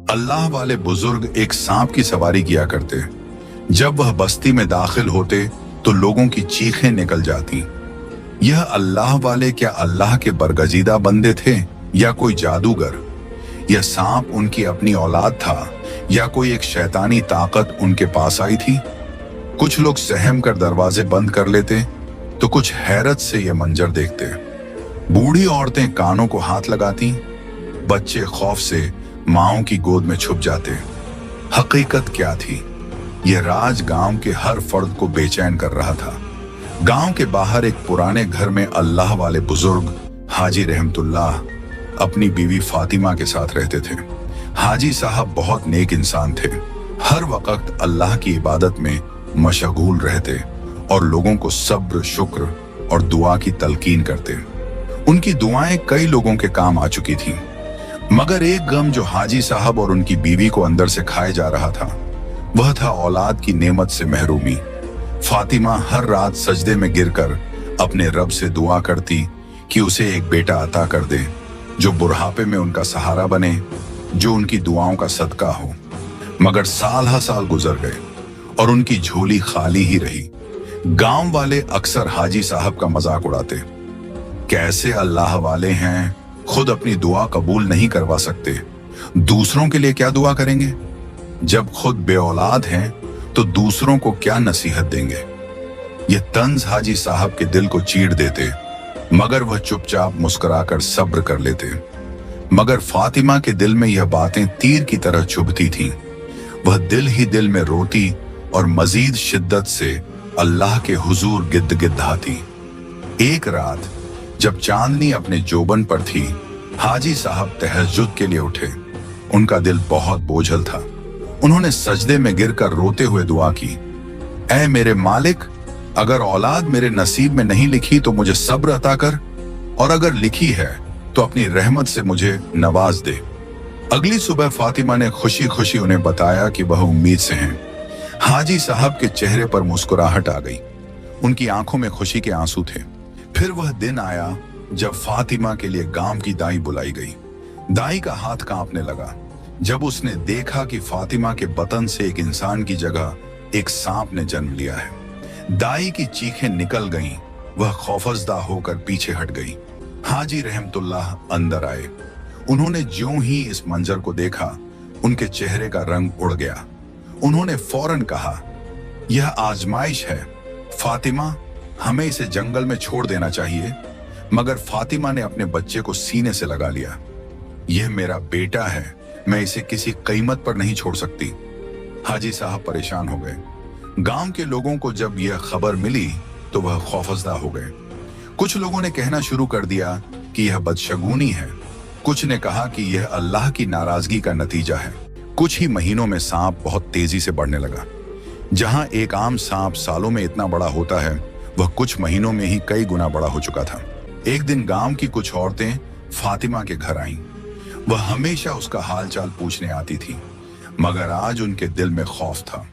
अल्लाह वाले बुजुर्ग एक सांप की सवारी किया करते। जब वह बस्ती में दाखिल होते तो लोगों की चीखें निकल जाती। यह अल्लाह वाले क्या अल्लाह के बरगजीदा बंदे थे या कोई जादूगर? यह सांप उनकी अपनी औलाद था या कोई एक शैतानी ताकत उनके पास आई थी? कुछ लोग सहम कर दरवाजे बंद कर लेते तो कुछ हैरत से यह मंजर देखते। बूढ़ी औरतें कानों को हाथ लगाती, बच्चे खौफ से माओं की गोद में छुप जाते। हकीकत क्या थी? यह राज गांव के हर फर्द को बेचैन कर रहा था। गांव के बाहर एक पुराने घर में अल्लाह वाले बुजुर्ग हाजी रहमतुल्लाह अपनी बीवी फातिमा के साथ रहते थे। हाजी साहब बहुत नेक इंसान थे, हर वक्त अल्लाह की इबादत में मशगूल रहते और लोगों को सब्र, शुक्र और दुआ की तलकीन करते। उनकी दुआएं कई लोगों के काम आ चुकी थीं, मगर एक गम जो हाजी साहब और उनकी बीवी को अंदर से खाए जा रहा था, वह था औलाद की नेमत से महरूमी। फातिमा हर रात सजदे में गिरकर अपने रब से दुआ करती कि उसे एक बेटा अता कर दे जो बुढ़ापे में उनका सहारा बने, जो उनकी दुआओं का सदका हो। मगर साल हा साल गुजर गए और उनकी झोली खाली ही रही। गांव वाले अक्सर हाजी साहब का मजाक उड़ाते, कैसे अल्लाह वाले हैं, खुद अपनी दुआ कबूल नहीं करवा सकते, दूसरों के लिए क्या दुआ करेंगे? जब खुद बेऔलाद हैं तो दूसरों को क्या नसीहत देंगे? ये तंज हाजी साहब के दिल को चीर देते, मगर वह चुपचाप मुस्कुराकर सब्र कर लेते। मगर फातिमा के दिल में यह बातें तीर की तरह चुभती थीं। वह दिल ही दिल में रोती और मजीद शिद्दत से अल्लाह के हुजूर गिद्दगिद्दाती। एक रात जब चांदनी अपने जोबन पर थी, हाजी साहब तहज्जुद के लिए उठे। उनका दिल बहुत बोझल था। उन्होंने सजदे में गिरकर रोते हुए दुआ की, ऐ मेरे मालिक, अगर औलाद मेरे नसीब में नहीं लिखी तो मुझे सब्र अता कर, और अगर लिखी है तो अपनी रहमत से मुझे नवाज दे। अगली सुबह फातिमा ने खुशी खुशी उन्हें बताया कि वह उम्मीद से हैं। हाजी साहब के चेहरे पर मुस्कुराहट आ गई, उनकी आंखों में खुशी के आंसू थे। फिर वह दिन आया जब फातिमा के लिए गांव की दाई बुलाई गई। दाई का हाथ कांपने लगा जब उसने देखा कि फातिमा के बतन से एक इंसान की जगह एक सांप ने जन्म लिया है। दाई की चीखें निकल गईं, वह खौफजदा होकर पीछे हट गई। हाजी रहमतुल्लाह अंदर आए। उन्होंने ज्यों ही इस मंजर को देखा, उनके चेहरे का रंग उड़ गया। उन्होंने फौरन कहा, यह आजमाइश है फातिमा, हमें इसे जंगल में छोड़ देना चाहिए। मगर फातिमा ने अपने बच्चे को सीने से लगा लिया। यह मेरा बेटा है, मैं इसे किसी कीमत पर नहीं छोड़ सकती। हाजी साहब परेशान हो गए। गांव के लोगों को जब यह खबर मिली तो वह खौफजदा हो गए। कुछ लोगों ने कहना शुरू कर दिया कि यह बदशगुनी है। कुछ ने कहा कि यह अल्लाह की नाराजगी का नतीजा है। कुछ ही महीनों में सांप बहुत तेजी से बढ़ने लगा। जहां एक आम सांप सालों में इतना बड़ा होता है, वह कुछ महीनों में ही कई गुना बड़ा हो चुका था। एक दिन गांव की कुछ औरतें फातिमा के घर आईं। वह हमेशा उसका हालचाल पूछने आती थी, मगर आज उनके दिल में खौफ था।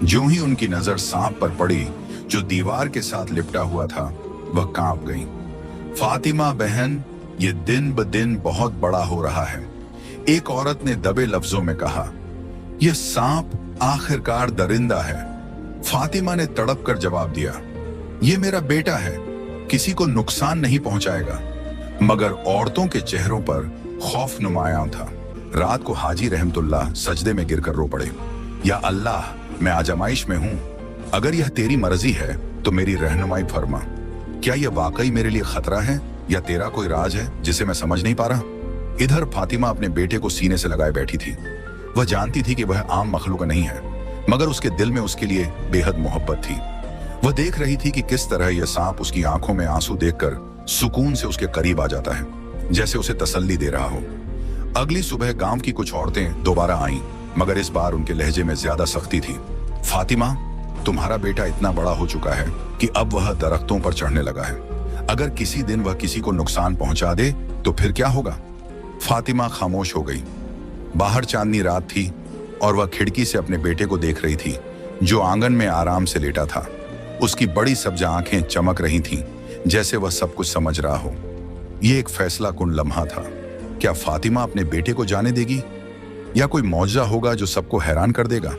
ज्यों ही उनकी नजर सांप पर पड़ी जो दीवार के साथ लिपटा हुआ था, वह कांप गई। फातिमा बहन, ये दिन ब दिन बहुत बड़ा हो रहा है। एक औरत ने दबे लफ्जों में कहा, यह सांप आखिरकार दरिंदा है। फातिमा ने तड़प कर जवाब दिया, यह मेरा बेटा है, किसी को नुकसान नहीं पहुंचाएगा। मगर औरतों के चेहरों पर खौफ नुमायां था। रात को हाजी रहमतुल्लाह सजदे में गिरकर रो पड़े, या अल्लाह, मैं आजमाइश में हूं, अगर यह तेरी मर्जी है तो मेरी रहनुमाई फरमा। क्या यह वाकई मेरे लिए खतरा है या तेरा कोई राज है जिसे मैं समझ नहीं पा रहा? इधर फातिमा अपने बेटे को सीने से लगाए बैठी थी। वह जानती थी कि वह आम मखलूक नहीं है, मगर उसके दिल में उसके लिए बेहद मोहब्बत थी। वह देख रही थी कि किस तरह यह सांप उसकी आंखों में आंसू देखकर सुकून से उसके करीब आ जाता है, जैसे उसे तसल्ली दे रहा हो। अगली सुबह गांव की कुछ औरतें दोबारा आईं, मगर इस बार उनके लहजे में ज्यादा सख्ती थी। फातिमा, तुम्हारा बेटा इतना बड़ा हो चुका है कि अब वह दरख्तों पर चढ़ने लगा है। अगर किसी दिन वह किसी को नुकसान पहुंचा दे तो फिर क्या होगा? फातिमा खामोश हो गई। बाहर चांदनी रात थी और वह खिड़की से अपने बेटे को देख रही थी, जो आंगन में आराम से लेटा था। उसकी बड़ी सब्ज आंखें चमक रही थीं, जैसे वह सब कुछ समझ रहा हो। यह एक फैसला कुन लम्हा था। क्या फातिमा अपने बेटे को जाने देगी? या कोई मौजा होगा जो सबको हैरान कर देगा।